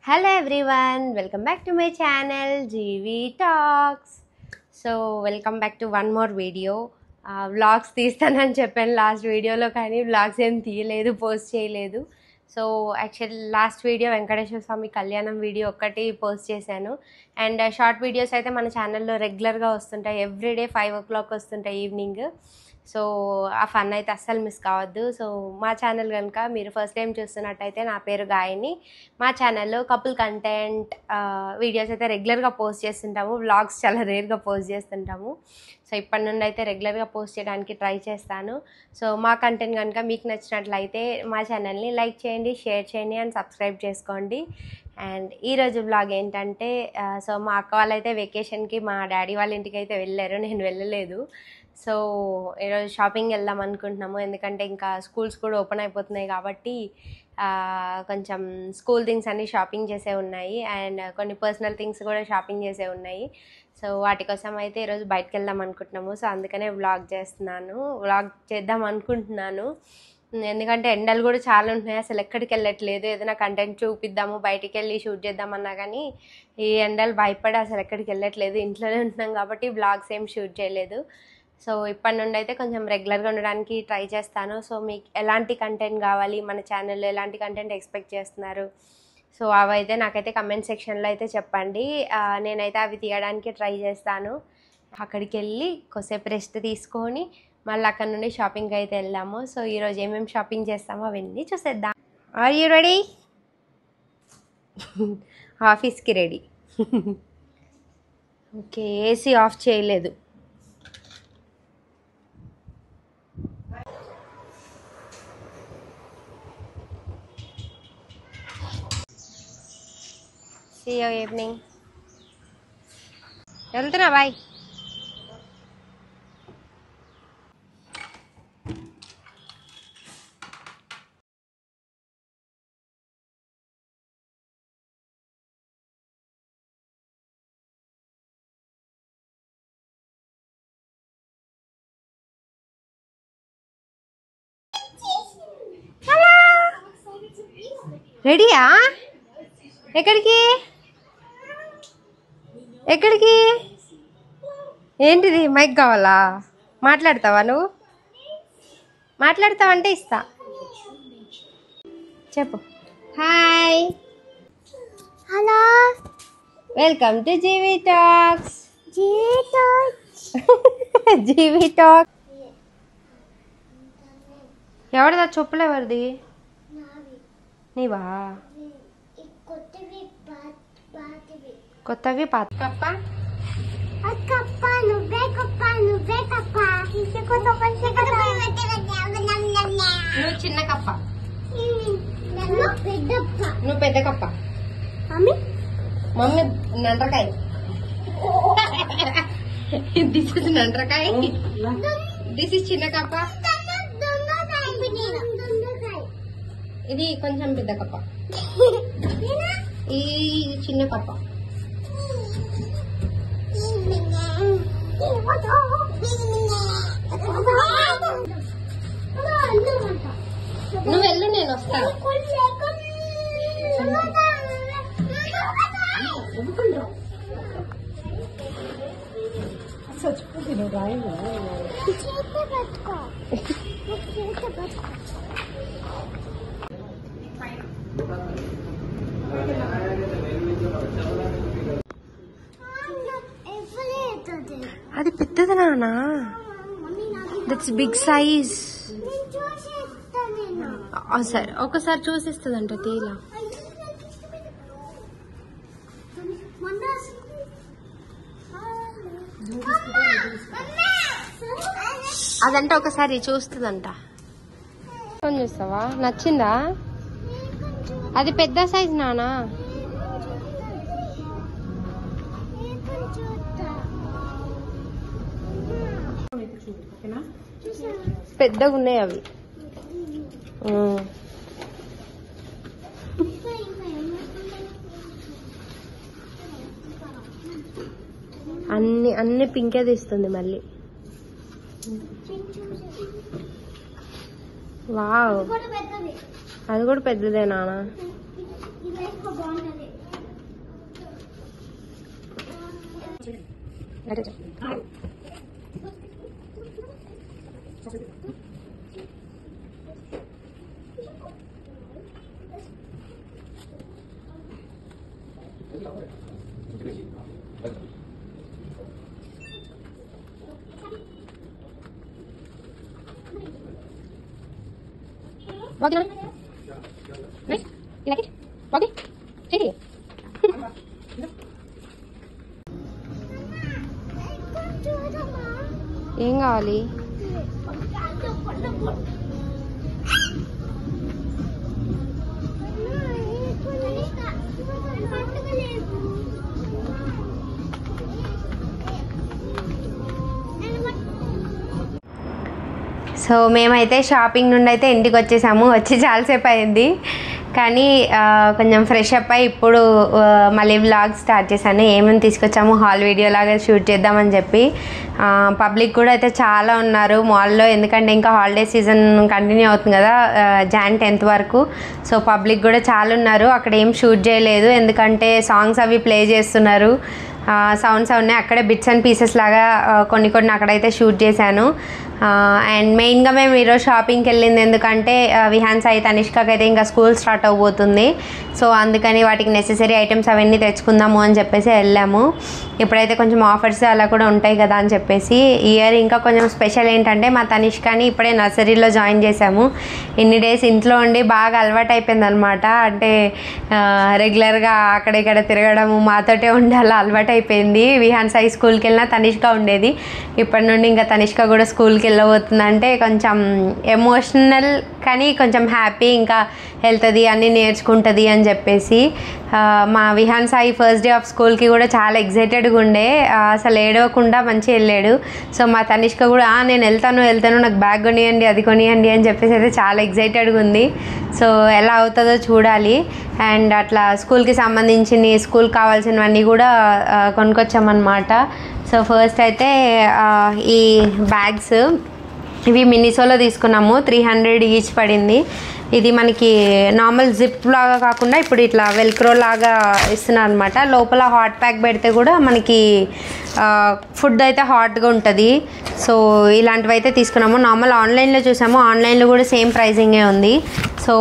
Hello everyone, welcome back to my channel GV Talks. So welcome back to one more video. Vlogs తీస్తానని చెప్పాను last వీడియోలో, కానీ vlogs ఏం తీయలేదు, post చేయలేదు. So actually last video Venkateswara Swamy కళ్యాణం video ఒక్కటి post చేశాను. అండ్ షార్ట్ వీడియోస్ అయితే మన ఛానల్లో రెగ్యులర్గా వస్తుంటాయి, ఎవ్రీడే 5 o'clock వస్తుంటాయి ఈవినింగ్. సో ఆ ఫన్ అయితే అస్సలు మిస్ కావద్దు. సో మా ఛానల్ కనుక మీరు ఫస్ట్ టైం చూస్తున్నట్టయితే, నా పేరు గాయని. మా ఛానల్లో కపుల్ కంటెంట్ వీడియోస్ అయితే రెగ్యులర్గా పోస్ట్ చేస్తుంటాము, వ్లాగ్స్ చాలా రేర్గా పోస్ట్ చేస్తుంటాము. సో ఇప్పటి నుండి అయితే రెగ్యులర్గా పోస్ట్ చేయడానికి ట్రై చేస్తాను. సో మా కంటెంట్ కనుక మీకు నచ్చినట్లయితే మా ఛానల్ని లైక్ చేయండి, షేర్ చేయండి అండ్ సబ్స్క్రైబ్ చేసుకోండి. అండ్ ఈరోజు వ్లాగ్ ఏంటంటే, సో మా అక్క వాళ్ళైతే వెకేషన్కి మా డాడీ వాళ్ళ ఇంటికి అయితే వెళ్ళారు, నేను వెళ్ళలేదు. సో ఈరోజు షాపింగ్ వెళ్దాం అనుకుంటున్నాము, ఎందుకంటే ఇంకా స్కూల్స్ కూడా ఓపెన్ అయిపోతున్నాయి కాబట్టి కొంచెం స్కూల్ థింగ్స్ అన్నీ షాపింగ్ చేసే ఉన్నాయి అండ్ కొన్ని పర్సనల్ థింగ్స్ కూడా షాపింగ్ చేసే ఉన్నాయి. సో వాటి కోసం అయితే ఈరోజు బయటకు వెళ్దాం అనుకుంటున్నాము. సో అందుకనే వ్లాగ్ చేద్దాం అనుకుంటున్నాను, ఎందుకంటే ఎండలు కూడా చాలా ఉంటున్నాయి, అసలు ఎక్కడికి వెళ్ళట్లేదు. ఏదైనా కంటెంట్ చూపిద్దాము, బయటికి వెళ్ళి షూట్ చేద్దామన్నా కానీ ఈ ఎండలు భయపడి అసలు ఎక్కడికి వెళ్ళట్లేదు, ఇంట్లోనే ఉంటున్నాం కాబట్టి వ్లాగ్స్ ఏం షూట్ చేయలేదు. సో ఇప్పటి నుండి అయితే కొంచెం రెగ్యులర్గా ఉండడానికి ట్రై చేస్తాను. సో మీకు ఎలాంటి కంటెంట్ కావాలి, మన ఛానల్లో ఎలాంటి కంటెంట్ ఎక్స్పెక్ట్ చేస్తున్నారు, సో అవైతే నాకైతే కమెంట్ సెక్షన్లో అయితే చెప్పండి. నేనైతే అవి తీయడానికి ట్రై చేస్తాను. అక్కడికి వెళ్ళి కొద్దిసేపు రెస్ట్ తీసుకొని మళ్ళీ అక్కడ నుండి షాపింగ్కి అయితే వెళ్దాము. సో ఈరోజు ఏమేమి షాపింగ్ చేస్తామో అవన్నీ చూసేద్దాం. Are you ready? ఆఫీస్కి రెడీ. ఓకే, ఏసీ ఆఫ్ చేయలేదు. See you evening. వెళ్తున్నా, బాయ్. రెడీయా? ఎక్కడికి ఎక్కడికి? ఏంటిది, మైక్ కావాలా? మాట్లాడతావా నువ్వు? మాట్లాడతావంటే ఇస్తా, చెప్పు. Hi, hello, welcome to GV talks. GV talk. ఎవరిదా చెప్పులు? ఎవరిది? నీవా? కొత్తవి పాత కప్ప. నువ్వు చిన్న కప్ప, నువ్వు పెద్ద కప్ప. మమ్మీ నండ్రకాయ. దిస్ ఇస్ నండ్రకాయ, దిస్ ఇస్ చిన్న కప్ప, ఇది కొంచెం పెద్ద కప్ప, ఈ చిన్న కప్ప. నువ్వు వెళ్ళు, నేను వస్తాను. అది పెద్దది నానా, దట్స్ బిగ్ సైజ్. సరే ఒకసారి చూసిస్తుందంట తీలా. అదంటే ఒకసారి చూస్తుందంట. ఫోన్ చూస్తావా? నచ్చిందా? అది పెద్ద సైజ్ నానా. పెద్దగా ఉన్నాయి అవి. అన్ని పింకే తీస్తుంది మళ్ళీ. వావ్, అది కూడా పెద్దదే నాన్న. Walk it. Nice. You like it? Walk it. Take it. ఏం కావాలి? సో మేమైతే షాపింగ్ నుండి అయితే ఇంటికి వచ్చేసాము. వచ్చి చాలాసేపు అయింది, కానీ కొంచెం ఫ్రెష్ అప్ అయ్యి ఇప్పుడు మళ్ళీ వ్లాగ్ స్టార్ట్ చేశాను. ఏమేమి తీసుకొచ్చాము హాల్ వీడియో లాగా షూట్ చేద్దామని చెప్పి. పబ్లిక్ కూడా అయితే చాలా ఉన్నారు మాల్లో, ఎందుకంటే ఇంకా హాలిడే సీజన్ కంటిన్యూ అవుతుంది కదా Jan 10th వరకు. సో పబ్లిక్ కూడా చాలా ఉన్నారు. అక్కడ ఏం షూట్ చేయలేదు, ఎందుకంటే సాంగ్స్ అవి ప్లే చేస్తున్నారు, సౌండ్స్ ఉన్నాయి. అక్కడే బిట్స్ అండ్ పీసెస్ లాగా కొన్ని అక్కడైతే షూట్ చేశాను. అండ్ మెయిన్గా మేము ఈరోజు షాపింగ్కి వెళ్ళింది ఎందుకంటే విహాన్ సాయి తనిష్కకి అయితే ఇంకా స్కూల్ స్టార్ట్ అవబోతుంది. సో అందుకని వాటికి నెసెసరీ ఐటమ్స్ అవన్నీ తెచ్చుకుందాము అని చెప్పేసి వెళ్ళాము. ఇప్పుడైతే కొంచెం ఆఫర్స్ అలా కూడా ఉంటాయి కదా అని చెప్పేసి. ఇయర్ ఇంకా కొంచెం స్పెషల్ ఏంటంటే మా తనిష్కని ఇప్పుడే నర్సరీలో జాయిన్ చేశాము. ఇన్ని డేస్ ఇంట్లో ఉండి బాగా అలవాటు అయిపోయింది అనమాట. అంటే రెగ్యులర్గా అక్కడ ఇక్కడ తిరగడము మాతోటే ఉండి అలా అలవాటు అయిపోయింది. విహాన్ సాయి స్కూల్కి వెళ్ళినా తనిష్క ఉండేది. ఇప్పటి నుండి ఇంకా తనిష్క కూడా స్కూల్కి వెళ్ళబోతుందంటే కొంచెం ఎమోషనల్ కానీ కొంచెం హ్యాపీ, ఇంకా వెళ్తుంది అన్నీ నేర్చుకుంటుంది అని చెప్పేసి. మా Vihaan Sai first day of స్కూల్కి కూడా చాలా ఎగ్జైటెడ్గా ఉండే, అసలు ఏడవకుండా మంచిగా వెళ్ళాడు. సో మా తనిష్క కూడా నేను వెళ్తాను నాకు బ్యాగ్ కొనియండి అది కొనియండి అని చెప్పేసి అయితే చాలా ఎగ్జైటెడ్గా ఉంది. సో ఎలా అవుతుందో చూడాలి. అండ్ అట్లా స్కూల్కి సంబంధించిన స్కూల్కి కావాల్సినవన్నీ కూడా కొనుక్కొచ్చామన్నమాట. సో ఫస్ట్ అయితే ఈ బ్యాగ్స్ ఇవి మినిసోలో తీసుకున్నాము. 300 ఈచ్ పడింది. ఇది మనకి నార్మల్ జిప్ లాగా కాకుండా ఇప్పుడు ఇట్లా వెల్క్రో లాగా ఇస్తున్నారు అనమాట. లోపల హాట్ ప్యాక్ పెడితే కూడా మనకి ఫుడ్ అయితే హాట్గా ఉంటుంది. సో ఇలాంటివి అయితే తీసుకున్నాము. నార్మల్ ఆన్లైన్లో చూసాము, ఆన్లైన్లో కూడా సేమ్ ప్రైజింగే ఉంది. సో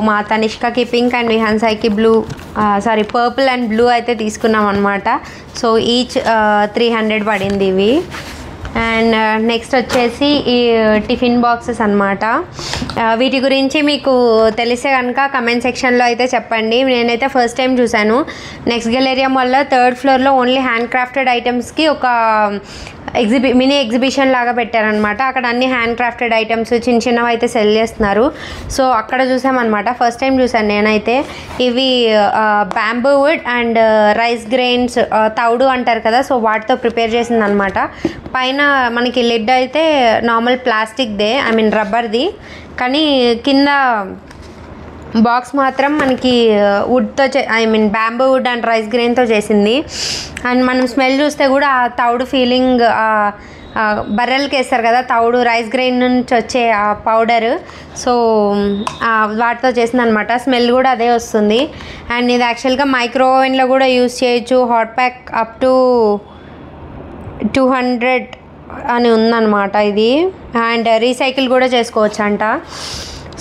మా తనిష్కకి పింక్ అండ్ విహాన్ సాయికి పర్పుల్ అండ్ బ్లూ అయితే తీసుకున్నాం అనమాట. సో ఈచ్ 300 పడింది ఇవి. అండ్ నెక్స్ట్ వచ్చేసి ఈ టిఫిన్ బాక్సెస్ అనమాట. వీటి గురించి మీకు తెలిసే కనుక కమెంట్ సెక్షన్లో అయితే చెప్పండి. నేనైతే ఫస్ట్ టైం చూశాను. నెక్స్ట్ గెలేరియా మాల్లో 3rd ఫ్లోర్లో ఓన్లీ హ్యాండ్ క్రాఫ్టెడ్ ఐటమ్స్కి ఒక మినీ ఎగ్జిబిషన్ లాగా పెట్టారనమాట. అక్కడ అన్ని హ్యాండ్ క్రాఫ్టెడ్ ఐటమ్స్ చిన్నవి అయితే సెల్ చేస్తున్నారు. సో అక్కడ చూసామన్నమాట. ఫస్ట్ టైం చూసాను నేనైతే. ఇవి bamboo wood and rice grains తౌడు అంటారు కదా, సో వాటితో ప్రిపేర్ చేసిందనమాట. పైన మనకి లిడ్ అయితే నార్మల్ ప్లాస్టిక్దే, రబ్బర్ది, కానీ కింద బాక్స్ మాత్రం మనకి వుడ్తో బ్యాంబూ వుడ్ అండ్ రైస్ గ్రెయిన్తో చేసింది. అండ్ మనం స్మెల్ చూస్తే కూడా ఆ తౌడు ఫీలింగ్, బర్రెలకి వేస్తారు కదా తౌడు, రైస్ గ్రెయిన్ నుంచి వచ్చే ఆ పౌడర్, సో వాటితో చేసిందనమాట. స్మెల్ కూడా అదే వస్తుంది. అండ్ ఇది యాక్చువల్గా మైక్రో ఓవెన్లో కూడా యూస్ చేయొచ్చు. హాట్ ప్యాక్ అప్ టు 200 అని ఉందన్నమాట ఇది. అండ్ రీసైకిల్ కూడా చేసుకోవచ్చు అంట.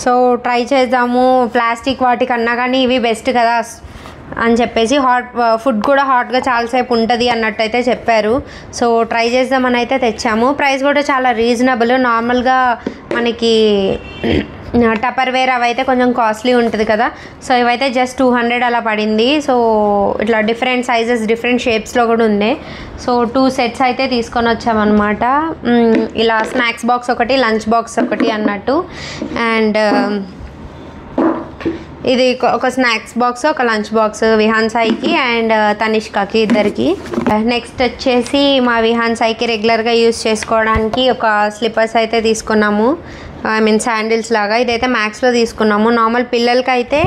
సో ట్రై చేద్దాము. ప్లాస్టిక్ వాటికన్నా కానీ ఇవి బెస్ట్ కదా అని చెప్పేసి. ఫుడ్ కూడా హాట్గా చాలాసేపు ఉంటుంది అన్నట్టు అయితే చెప్పారు. సో ట్రై చేద్దామని అయితే తెచ్చాము. ప్రైస్ కూడా చాలా రీజనబుల్. నార్మల్గా మనకి టపర్వేర్ అవైతే కొంచెం కాస్ట్లీ ఉంటుంది కదా, సో ఇవైతే జస్ట్ 200 అలా పడింది. సో ఇట్లా డిఫరెంట్ సైజెస్ డిఫరెంట్ షేప్స్లో కూడా ఉంది. సో 2 సెట్స్ అయితే తీసుకొని వచ్చామన్నమాట. ఇలా స్నాక్స్ బాక్స్ ఒకటి, లంచ్ బాక్స్ ఒకటి అన్నట్టు. అండ్ ఇది ఒక స్నాక్స్ బాక్స్, ఒక లంచ్ బాక్స్ విహాన్ సాయికి అండ్ తనిష్కకి ఇద్దరికి. నెక్స్ట్ వచ్చేసి మా విహాన్ సాయికి రెగ్యులర్గా యూస్ చేసుకోవడానికి ఒక స్లిప్పర్స్ అయితే తీసుకున్నాము. శాండిల్స్ లాగా. ఇదైతే మ్యాక్స్లో తీసుకున్నాము. నార్మల్ పిల్లలకి అయితే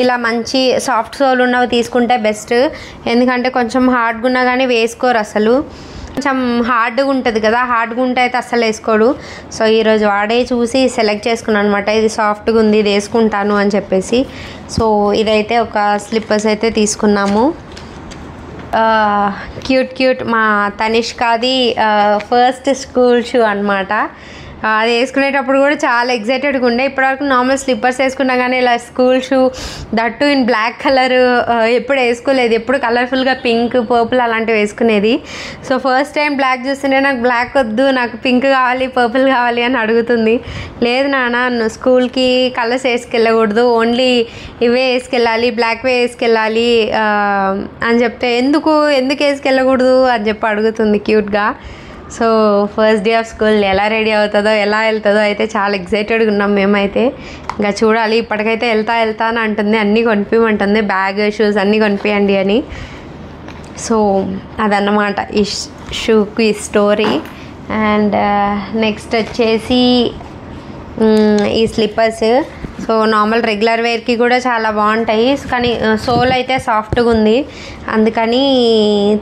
ఇలా మంచి సాఫ్ట్ సోల్ ఉన్నవి తీసుకుంటే బెస్ట్, ఎందుకంటే కొంచెం హార్డ్గా ఉన్నా కానీ వేసుకోరు అసలు. కొంచెం హార్డ్గా ఉంటుంది కదా, హార్డ్గా ఉంటే అయితే అస్సలు వేసుకోడు. సో ఈరోజు వాడే చూసి సెలెక్ట్ చేసుకున్నాను అనమాట. ఇది సాఫ్ట్గా ఉంది, ఇది వేసుకుంటాను అని చెప్పేసి. సో ఇదైతే ఒక స్లిప్పర్స్ అయితే తీసుకున్నాము. క్యూట్ మా తనిష్కాది ఫస్ట్ స్కూల్ షూ అనమాట. అది వేసుకునేటప్పుడు కూడా చాలా ఎగ్జైటెడ్గా ఉండే. ఇప్పటివరకు నార్మల్ స్లిప్పర్స్ వేసుకున్నా కానీ ఇలా school shoe that in black colour ఎప్పుడు వేసుకోలేదు. ఎప్పుడు కలర్ఫుల్గా పింక్ పర్పుల్ అలాంటివి వేసుకునేది. సో ఫస్ట్ టైం బ్లాక్ చూస్తుంటే నాకు బ్లాక్ వద్దు, నాకు పింక్ కావాలి, పర్పుల్ కావాలి అని అడుగుతుంది. లేదు నాన్న, నువ్వు స్కూల్కి కలర్స్ వేసుకెళ్ళకూడదు, ఓన్లీ ఇవే వేసుకెళ్ళాలి, బ్లాక్వే వేసుకెళ్ళాలి అని చెప్తే ఎందుకు వేసుకెళ్ళకూడదు అని చెప్పి అడుగుతుంది క్యూట్గా. So first day of school ఎలా రెడీ అవుతుందో, ఎలా వెళ్తుందో అయితే చాలా ఎగ్జైటెడ్గా ఉన్నాం మేమైతే. ఇంకా చూడాలి. ఇప్పటికైతే వెళ్తా అని అంటుంది, అన్నీ కొనిపించమంటుంది, బ్యాగ్ షూస్ అన్నీ కొనిపించండి అని. సో అదన్నమాట ఈ షూకి స్టోరీ. అండ్ నెక్స్ట్ వచ్చేసి ఈ స్లిప్పర్స్. సో నార్మల్ రెగ్యులర్ వేర్కి కూడా చాలా బాగుంటాయి, కానీ సోల్ అయితే సాఫ్ట్గా ఉంది, అందుకని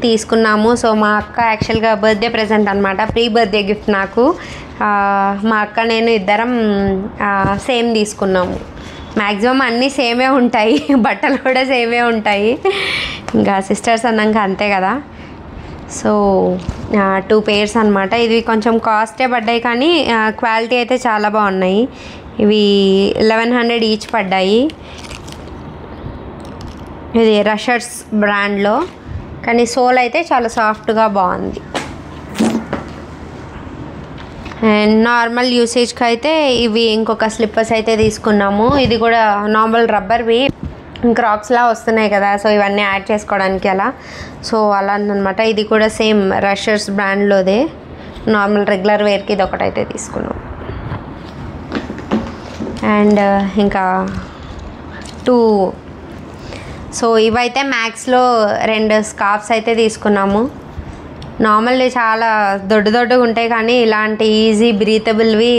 తీసుకున్నాము. సో మా అక్క యాక్చువల్గా బర్త్డే ప్రెజెంట్ అనమాట, ప్రీ బర్త్డే గిఫ్ట్ నాకు. మా అక్క నేను ఇద్దరం సేమ్ తీసుకున్నాము. మ్యాక్సిమం అన్నీ సేమే ఉంటాయి, బట్టలు కూడా సేమే ఉంటాయి, ఇంకా సిస్టర్స్ అన్నాక అంతే కదా. సో 2 pairs అనమాట. ఇది కొంచెం కాస్టే పడ్డాయి కానీ క్వాలిటీ అయితే చాలా బాగున్నాయి. ఇవి 1100 ఈచ్ పడ్డాయి. ఇది రషర్స్ బ్రాండ్లో, కానీ సోల్ అయితే చాలా సాఫ్ట్గా బాగుంది. అండ్ నార్మల్ యూసేజ్కి అయితే ఇవి ఇంకొక స్లిప్పర్స్ అయితే తీసుకున్నాము. ఇది కూడా నార్మల్ రబ్బర్వి, క్రాక్స్లా వస్తున్నాయి కదా, సో ఇవన్నీ యాడ్ చేసుకోవడానికి అలా. సో అలా అనమాట. ఇది కూడా సేమ్ రషర్స్ బ్రాండ్లోదే, నార్మల్ రెగ్యులర్ వేర్కి ఇది ఒకటైతే తీసుకున్నాం. అండ్ ఇంకా 2. సో ఇవైతే మ్యాక్స్లో 2 స్కార్ఫ్స్ అయితే తీసుకున్నాము. నార్మల్ చాలా దొడ్డుగా ఉంటాయి, కానీ ఇలాంటి ఈజీ బ్రీతబుల్వి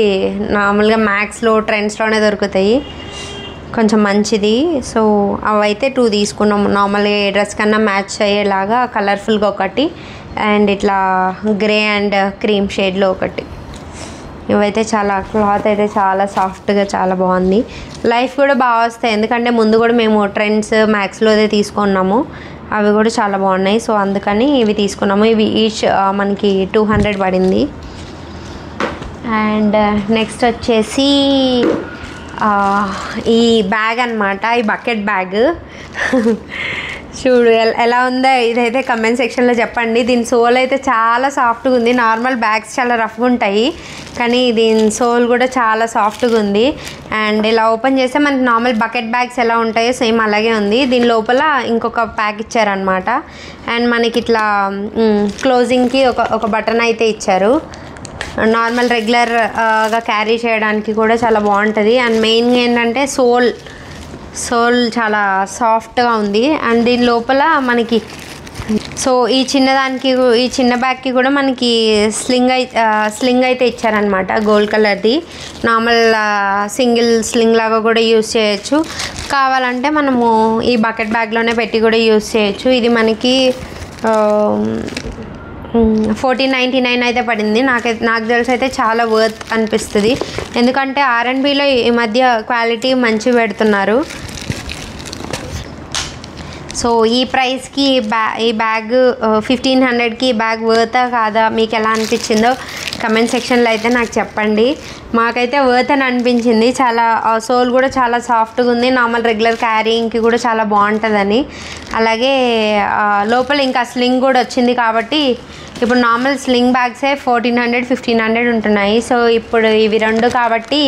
నార్మల్గా మ్యాక్స్లో ట్రెండ్స్లోనే దొరుకుతాయి, కొంచెం మంచిది. సో అవైతే 2 తీసుకున్నాము. నార్మల్గా ఏ డ్రెస్ కన్నా మ్యాచ్ అయ్యేలాగా కలర్ఫుల్గా ఒకటి, అండ్ ఇట్లా గ్రే అండ్ క్రీమ్ షేడ్లో ఒకటి. ఇవైతే చాలా క్లాత్ అయితే చాలా సాఫ్ట్గా చాలా బాగుంది. లైఫ్ కూడా బాగా వస్తాయి, ఎందుకంటే ముందు కూడా మేము ట్రెండ్స్ మ్యాక్స్లోదే తీసుకున్నాము, అవి కూడా చాలా బాగున్నాయి. సో అందుకని ఇవి తీసుకున్నాము. ఇవి ఈచ్ మనకి 200 పడింది. అండ్ నెక్స్ట్ వచ్చేసి ఈ బ్యాగ్ అనమాట, ఈ బకెట్ బ్యాగ్. చూడు ఎలా ఉందో, ఇదైతే కమెంట్ సెక్షన్లో చెప్పండి. దీని సోల్ అయితే చాలా సాఫ్ట్గా ఉంది. నార్మల్ బ్యాగ్స్ చాలా రఫ్గా ఉంటాయి, కానీ దీని సోల్ కూడా చాలా సాఫ్ట్గా ఉంది. అండ్ ఇలా ఓపెన్ చేస్తే మనకి నార్మల్ బకెట్ బ్యాగ్స్ ఎలా ఉంటాయో సేమ్ అలాగే ఉంది. దీని లోపల ఇంకొక ప్యాక్ ఇచ్చారనమాట. అండ్ మనకి ఇట్లా క్లోజింగ్కి ఒక బటన్ అయితే ఇచ్చారు. నార్మల్ రెగ్యులర్గా క్యారీ చేయడానికి కూడా చాలా బాగుంటుంది. అండ్ మెయిన్గా ఏంటంటే సోల్ చాలా సాఫ్ట్గా ఉంది. అండ్ దీని లోపల మనకి సో ఈ చిన్న బ్యాగ్కి కూడా మనకి స్లింగ్ అయితే ఇచ్చారనమాట, గోల్డ్ కలర్ది. నార్మల్ సింగిల్ స్లింగ్ లాగా కూడా యూస్ చేయొచ్చు, కావాలంటే మనము ఈ బకెట్ బ్యాగ్లోనే పెట్టి కూడా యూస్ చేయొచ్చు. ఇది మనకి 1499 అయితే పడింది. నాకు తెలిసి అయితే చాలా వర్త్ అనిపిస్తుంది, ఎందుకంటే R&Bలో ఈ మధ్య క్వాలిటీ మంచి పెడుతున్నారు. సో ఈ ప్రైస్కి ఈ బ్యాగ్ 1500కి ఈ బ్యాగ్ వర్తా కాదా, మీకు ఎలా అనిపించిందో కమెంట్ సెక్షన్లో అయితే నాకు చెప్పండి. మాకైతే వర్త్ అని అనిపించింది. చాలా సోల్ కూడా చాలా సాఫ్ట్గా ఉంది, నార్మల్ రెగ్యులర్ క్యారీయింగ్కి కూడా చాలా బాగుంటుందని. అలాగే లోపల ఇంకా స్లింగ్ కూడా వచ్చింది కాబట్టి ఇప్పుడు నార్మల్ స్లింగ్ బ్యాగ్సే 1400 1500 ఉంటున్నాయి. సో ఇప్పుడు ఇవి 2 కాబట్టి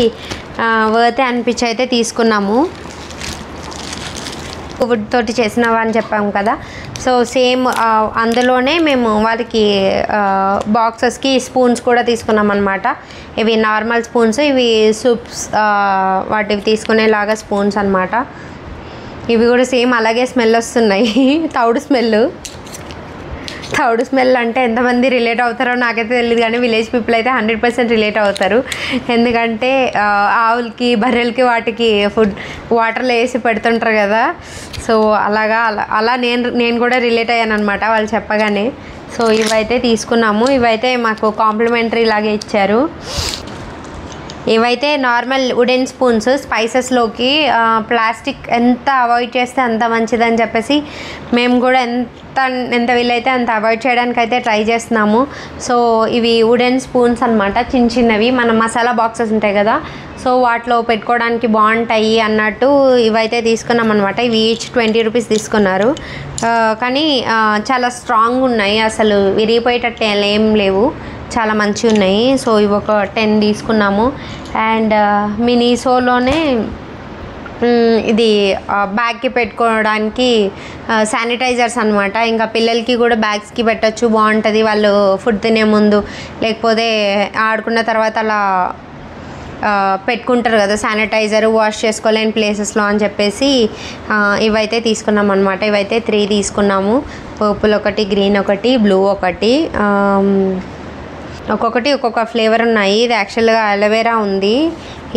వర్తే అనిపించి అయితే తీసుకున్నాము. వుడ్ తోటి చేసినవా అని చెప్పాము కదా, సో సేమ్ అందులోనే మేము వాళ్ళకి బాక్సెస్కి స్పూన్స్ కూడా తీసుకున్నాం అనమాట. ఇవి నార్మల్ స్పూన్స్, ఇవి సూప్స్ వాటివి తీసుకునేలాగా స్పూన్స్ అనమాట. ఇవి కూడా సేమ్ అలాగే స్మెల్ వస్తున్నాయి, తౌడు స్మెల్ అంటే ఎంతమంది రిలేట్ అవుతారో నాకైతే తెలియదు, కానీ విలేజ్ పీపుల్ అయితే 100% రిలేట్ అవుతారు. ఎందుకంటే ఆవులకి బర్రెలకి వాటికి వాటర్లో వేసి పెడుతుంటారు కదా, సో అలా నేను కూడా రిలేట్ అయ్యాను అనమాట వాళ్ళు చెప్పగానే. సో ఇవైతే తీసుకున్నాము. ఇవైతే మాకు కాంప్లిమెంటరీ లాగే ఇచ్చారు. ఇవైతే నార్మల్ వుడెన్ స్పూన్స్ స్పైసెస్లోకి ప్లాస్టిక్ ఎంత అవాయిడ్ చేస్తే అంత మంచిదని చెప్పేసి మేము కూడా ఎంత వీలైతే అంత అవాయిడ్ చేయడానికి అయితే ట్రై చేస్తున్నాము. సో ఇవి వుడెన్ స్పూన్స్ అనమాట, చిన్నవి మన మసాలా బాక్సెస్ ఉంటాయి కదా, సో వాటిలో పెట్టుకోవడానికి బాగుంటాయి అన్నట్టు ఇవైతే తీసుకున్నాం అనమాట. ఇవి ఈచ్ 20 రూపీస్ తీసుకున్నారు. కానీ చాలా స్ట్రాంగ్ ఉన్నాయి, అసలు విరిగిపోయేటట్టు ఏం లేవు, చాలా మంచిగా ఉన్నాయి. సో ఇవి ఒక 10 తీసుకున్నాము. అండ్ మినీసోలోనే ఇది బ్యాగ్కి పెట్టుకోవడానికి శానిటైజర్స్ అనమాట. ఇంకా పిల్లలకి కూడా బ్యాగ్స్కి పెట్టచ్చు, బాగుంటుంది. వాళ్ళు ఫుడ్ తినే ముందు లేకపోతే ఆడుకున్న తర్వాత అలా పెట్టుకుంటారు కదా శానిటైజర్, వాష్ చేసుకోలేని ప్లేసెస్లో అని చెప్పేసి ఇవైతే తీసుకున్నాం అనమాట. ఇవైతే 3 తీసుకున్నాము. పర్పుల్ ఒకటి, గ్రీన్ ఒకటి, బ్లూ ఒకటి, ఒక్కొక్కటి ఒక్కొక్క ఫ్లేవర్ ఉన్నాయి. ఇది యాక్చువల్గా అలోవెరా ఉంది,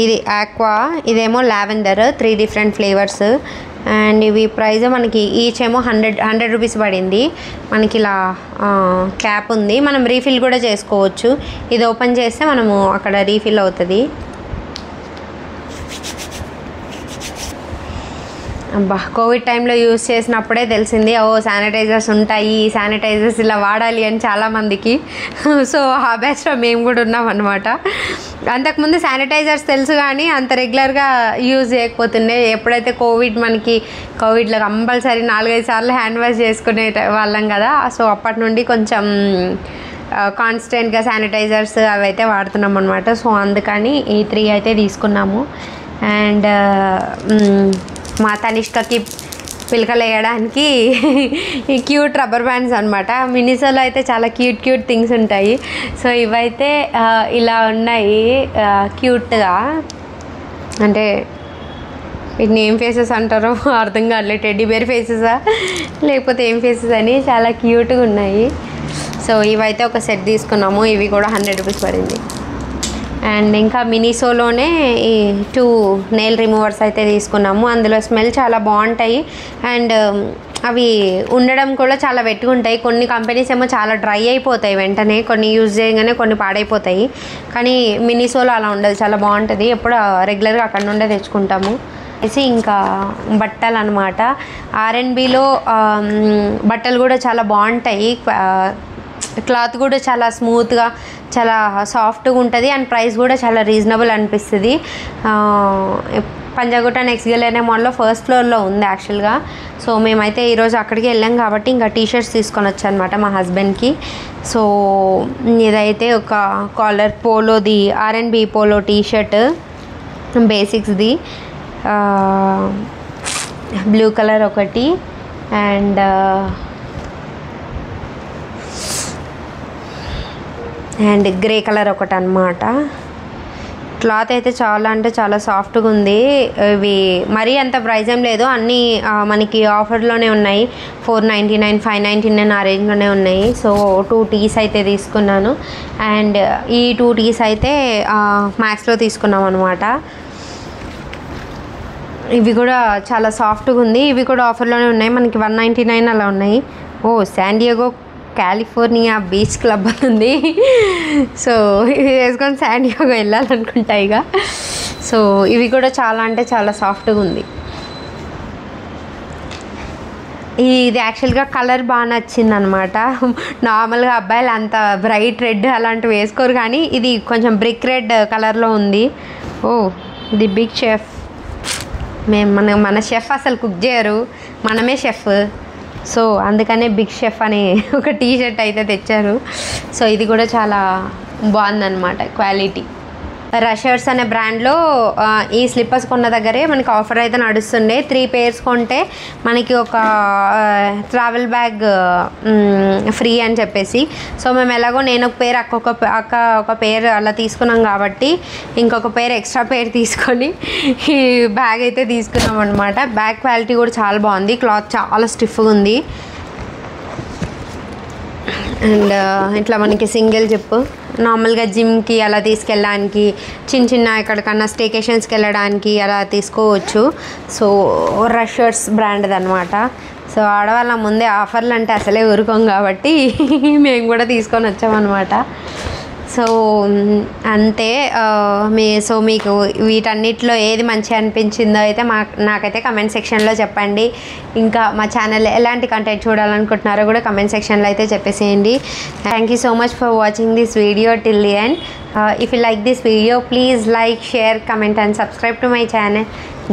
ఇది ఆక్వా, ఇదేమో లావెండర్, 3 డిఫరెంట్ ఫ్లేవర్స్. అండ్ ఇవి ప్రైస్ మనకి ఈచ్ ఏమో 100 రూపీస్ పడింది. మనకి ఇలా క్యాప్ ఉంది, మనం రీఫిల్ కూడా చేసుకోవచ్చు. ఇది ఓపెన్ చేస్తే మనము అక్కడ రీఫిల్ అవుతుంది. అబ్బా, కోవిడ్ టైంలో యూజ్ చేసినప్పుడే తెలిసింది, శానిటైజర్స్ ఉంటాయి, శానిటైజర్స్ ఇలా వాడాలి అని చాలామందికి. సో ఆ బ్యాచ్లో మేము కూడా ఉన్నాం అనమాట. అంతకుముందు శానిటైజర్స్ తెలుసు కానీ అంత రెగ్యులర్గా యూజ్ చేయకపోతుండే. ఎప్పుడైతే కోవిడ్లో కంపల్సరీ 4-5 సార్లు హ్యాండ్ వాష్ చేసుకునే వాళ్ళం కదా, సో అప్పటి నుండి కొంచెం కాన్స్టెంట్గా శానిటైజర్స్ అవి అయితే వాడుతున్నాం అనమాట. సో అందుకని ఈ 3 అయితే తీసుకున్నాము. అండ్ మా తనిష్కకి పిలకలు వేయడానికి ఈ క్యూట్ రబ్బర్ బ్యాండ్స్ అనమాట. మినిసోలో అయితే చాలా క్యూట్ థింగ్స్ ఉంటాయి. సో ఇవైతే ఇలా ఉన్నాయి క్యూట్గా, అంటే వీటిని ఏం ఫేసెస్ అంటారో అర్థం కావట్లేదు, టెడ్డీ బేర్ ఫేసెసా లేకపోతే ఏం ఫేసెస్ అని, చాలా క్యూట్గా ఉన్నాయి. సో ఇవైతే ఒక సెట్ తీసుకున్నాము, ఇవి కూడా 100 రూపీస్ పడింది. అండ్ ఇంకా మినిసోలోనే ఈ 2 నెయిల్ రిమూవర్స్ అయితే తీసుకున్నాము. అందులో స్మెల్ చాలా బాగుంటాయి అండ్ అవి ఉండడం కూడా చాలా వెట్టుగా ఉంటాయి. కొన్ని కంపెనీస్ ఏమో చాలా డ్రై అయిపోతాయి వెంటనే, కొన్ని యూజ్ చేయగానే కొన్ని పాడైపోతాయి. కానీ మినిసోలో అలా ఉండదు, చాలా బాగుంటుంది. ఎప్పుడు రెగ్యులర్గా అక్కడ నుండే తెచ్చుకుంటాము. ఇంకా బట్టలు అనమాట, R&Bలో బట్టలు కూడా చాలా బాగుంటాయి. క్లాత్ కూడా చాలా స్మూత్గా, చాలా సాఫ్ట్గా ఉంటుంది అండ్ ప్రైస్ కూడా చాలా రీజనబుల్ అనిపిస్తుంది. పంజాగుట్ట నెక్స్ట్ గెలనే మాల్లో ఫస్ట్ ఫ్లోర్లో ఉంది యాక్చువల్గా. సో మేమైతే ఈరోజు అక్కడికి వెళ్ళాం కాబట్టి ఇంకా టీషర్ట్స్ తీసుకొని వచ్చాను అనమాట మా హస్బెండ్కి. సో ఇదైతే ఒక కాలర్ పోలోది, R&B పోలో టీషర్ట్ బేసిక్స్ది, బ్లూ కలర్ ఒకటి అండ్ గ్రే కలర్ ఒకటి అనమాట. క్లాత్ అయితే చాలా అంటే చాలా సాఫ్ట్గా ఉంది. ఇవి మరీ అంత ప్రైస్ ఏం లేదు, అన్నీ మనకి ఆఫర్లోనే ఉన్నాయి. 499, 599 ఆ రేంజ్లోనే ఉన్నాయి. సో 2 టీస్ అయితే తీసుకున్నాను అండ్ ఈ 2 టీస్ అయితే మ్యాక్స్లో తీసుకున్నాం అనమాట. ఇవి కూడా చాలా సాఫ్ట్గా ఉంది, ఇవి కూడా ఆఫర్లోనే ఉన్నాయి, మనకి 199 అలా ఉన్నాయి. San Diego California beach club అని ఉంది. సో ఇవి వేసుకొని శాన్ డియేగో వెళ్ళాలనుకుంటా ఇక. సో ఇవి కూడా చాలా అంటే చాలా సాఫ్ట్గా ఉంది. ఇది యాక్చువల్గా కలర్ బాగా నచ్చింది అనమాట. నార్మల్గా అబ్బాయిలు అంత బ్రైట్ రెడ్ అలాంటివి వేసుకోరు, కానీ ఇది కొంచెం బ్రిక్ రెడ్ కలర్లో ఉంది. ఇది బిగ్ షెఫ్. మన షెఫ్ అసలు కుక్ చేయరు, మనమే షెఫ్. సో అందుకనే బిగ్ షెఫ్ అనే ఒక టీషర్ట్ అయితే తెచ్చారు. సో ఇది కూడా చాలా బాగుందన్నమాట క్వాలిటీ. రషర్స్ అనే బ్రాండ్లో ఈ స్లిప్పర్స్ కొన్న దగ్గరే మనకి ఆఫర్ అయితే నడుస్తుండే. 3 pairs కొంటే మనకి ఒక ట్రావెల్ బ్యాగ్ ఫ్రీ అని చెప్పేసి. సో మేము ఎలాగో నేను ఒక పేర్ అక్క ఒక పేర్ అలా తీసుకున్నాం కాబట్టి ఇంకొక పేర్ ఎక్స్ట్రా పేర్ తీసుకొని ఈ బ్యాగ్ అయితే తీసుకున్నాం అనమాట. బ్యాగ్ క్వాలిటీ కూడా చాలా బాగుంది, క్లాత్ చాలా స్టిఫ్గా ఉంది అండ్ ఇట్లా మనకి సింగిల్ జిప్, నార్మల్గా జిమ్కి అలా తీసుకెళ్ళడానికి, చిన్న ఎక్కడికన్నా స్టేకేషన్స్కి వెళ్ళడానికి అలా తీసుకోవచ్చు. సో రషర్స్ బ్రాండ్ది అనమాట. సో ఆడవాళ్ళ ముందే ఆఫర్లు అంటే అసలే ఊరుకోం కాబట్టి మేము కూడా తీసుకొని వచ్చామన్నమాట. సో అంతే. మీకు వీటన్నిటిలో ఏది మంచిగా అనిపించిందో అయితే నాకైతే కమెంట్ సెక్షన్లో చెప్పండి. ఇంకా మా ఛానల్ ఎలాంటి కంటెంట్ చూడాలనుకుంటున్నారో కూడా కమెంట్ సెక్షన్లో అయితే చెప్పేసేయండి. Thank you so much for watching this video till the end. If you like this video, please like, share, comment and subscribe to my channel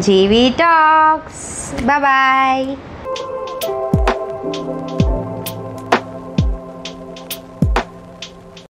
GV Talks. Bye bye.